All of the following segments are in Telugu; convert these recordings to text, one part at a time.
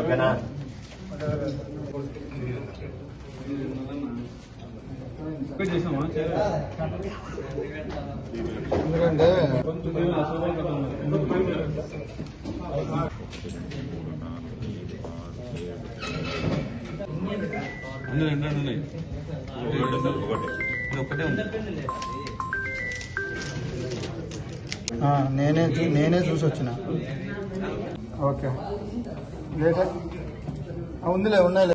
ఓకేనా? ఒకటే ఉంది. నేనే చూసి వచ్చిన. ఓకే లేటే ఉందిలే, ఉన్నాయిలే.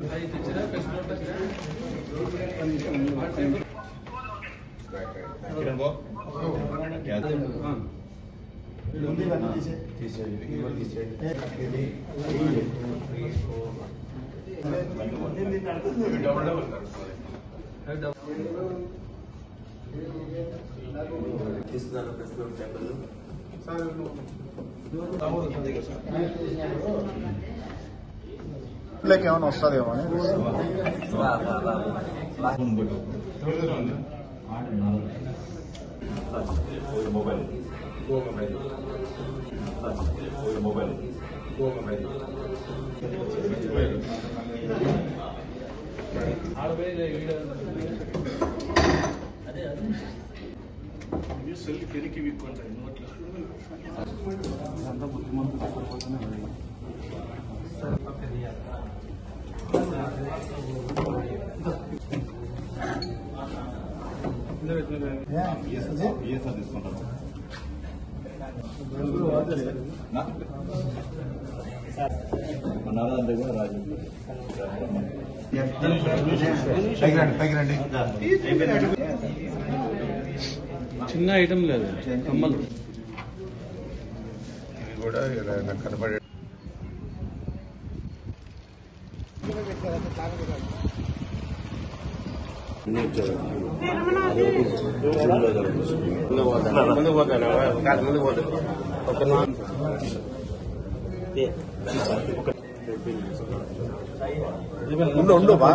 ఏమైనా వస్తుందేమో అని. మొబైల్ మొబైల్ సెల్ పెరికి విక్కుంటాయి అంతా బుద్ధిమంతులు తీసుకుంటాను. రాజు చిన్న ఐటమ్ లేదు, కమ్మలు ఇవి కూడా కనబడే ఉండు బా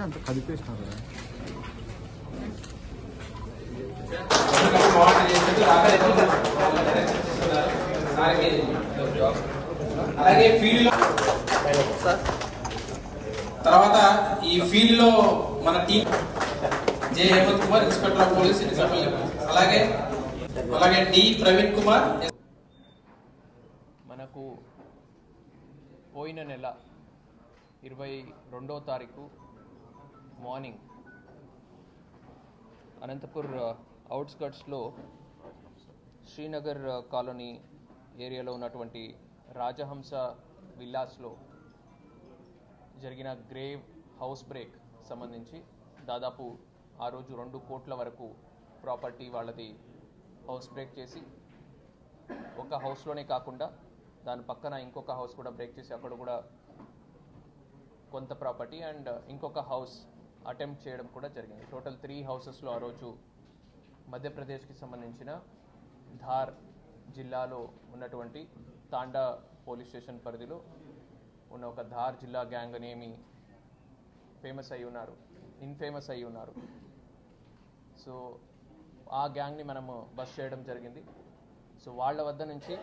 అంత కదిపేసినారు కదా. అలాగే ఫీల్డ్ తర్వాత ఈ ఫీల్డ్ లో మన team J Hemant Kumar, inspector of police, అలాగే డి ప్రవీణ్ కుమార్. మనకు పోయిన నెల 22వ తారీఖు మార్నింగ్ అనంతపూర్ అవుట్స్కట్స్లో శ్రీనగర్ కాలనీ ఏరియాలో ఉన్నటువంటి రాజహంస విల్లాస్లో జరిగిన గ్రేవ్ హౌస్ బ్రేక్ సంబంధించి దాదాపు ఆ రోజు 2 కోట్ల వరకు ప్రాపర్టీ వాళ్ళది హౌస్ బ్రేక్ చేసి, ఒక హౌస్లోనే కాకుండా దాని పక్కన ఇంకొక హౌస్ కూడా బ్రేక్ చేసి అక్కడ కూడా కొంత ప్రాపర్టీ అండ్ ఇంకొక హౌస్ అటెంప్ట్ చేయడం కూడా జరిగింది. టోటల్ 3 హౌసెస్లో ఆ రోజు మధ్యప్రదేశ్కి సంబంధించిన ధార్ జిల్లాలో ఉన్నటువంటి తాండా పోలీస్ స్టేషన్ పరిధిలో ఉన్న ఒక ధార్ జిల్లా గ్యాంగ్ అనేమి ఇన్ఫేమస్ అయి ఉన్నారు. సో ఆ గ్యాంగ్ని మనము బస్ చేయడం జరిగింది. సో వాళ్ళ వద్ద నుంచి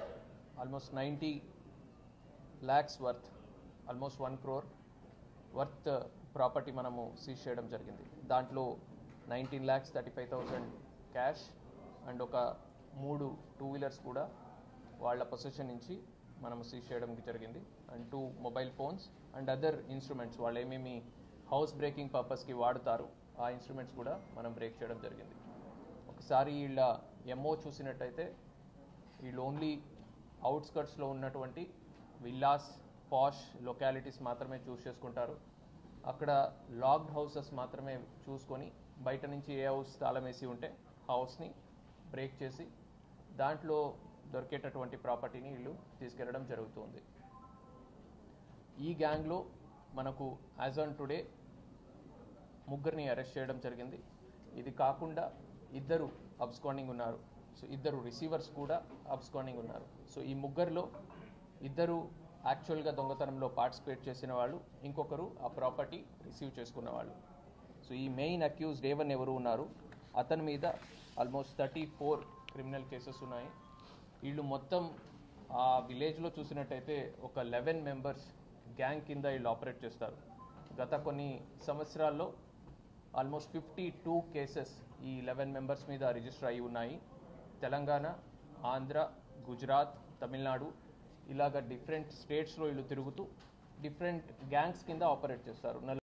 almost 90 lakhs worth, almost 1 crore worth property మనము సీజ్ చేయడం జరిగింది. దాంట్లో 19,35,000 క్యాష్ అండ్ ఒక 3 2-wheelers కూడా వాళ్ళ పొజిషన్ నుంచి మనము సీజ్ చేయడం జరిగింది. And 2 mobile phones and other instruments వాళ్ళు ఏమేమి హౌస్ బ్రేకింగ్ పర్పస్కి వాడుతారు ఆ ఇన్స్ట్రుమెంట్స్ కూడా మనం బ్రేక్ చేయడం జరిగింది. ఒకసారి వీళ్ళ ఎంఓ చూసినట్టయితే వీళ్ళు ఓన్లీ అవుట్స్కట్స్లో ఉన్నటువంటి విల్లాస్, పాష్ లొకాలిటీస్ మాత్రమే చూస్ చేసుకుంటారు. అక్కడ లాక్డ్ హౌసెస్ మాత్రమే చూసుకొని బయట నుంచి ఏ హౌస్ తాళం వేసి ఉంటే హౌస్ని బ్రేక్ చేసి దాంట్లో దొరికేటటువంటి ప్రాపర్టీని వీళ్ళు తీసుకెళ్లడం జరుగుతుంది. ఈ గ్యాంగ్లో మనకు యాజ్ ఆన్ టుడే 3 అరెస్ట్ చేయడం జరిగింది. ఇది కాకుండా 2 అబ్స్కాండింగ్ ఉన్నారు. సో 2 రిసీవర్స్ కూడా అబ్స్కాండింగ్ ఉన్నారు. సో ఈ 3లో 2 యాక్చువల్గా దొంగతనంలో పార్టిసిపేట్ చేసిన వాళ్ళు, ఇంకొకరు ఆ ప్రాపర్టీ రిసీవ్ చేసుకున్న వాళ్ళు. సో ఈ మెయిన్ అక్యూజ్డ్ A1 ఎవరు ఉన్నారు, అతని మీద ఆల్మోస్ట్ 34 క్రిమినల్ కేసెస్ ఉన్నాయి. వీళ్ళు మొత్తం ఆ విలేజ్లో చూసినట్టయితే ఒక 11 మెంబర్స్ గ్యాంగ్ కింద వీళ్ళు ఆపరేట్ చేస్తారు. గత కొన్ని సంవత్సరాల్లో ఆల్మోస్ట్ 52 కేసెస్ ఈ 11 మెంబర్స్ మీద రిజిస్టర్ అయి ఉన్నాయి. తెలంగాణ, ఆంధ్ర, గుజరాత్, తమిళనాడు ఇలాగ డిఫరెంట్ స్టేట్స్లో వీళ్ళు తిరుగుతూ డిఫరెంట్ గ్యాంగ్స్ కింద ఆపరేట్ చేస్తారు.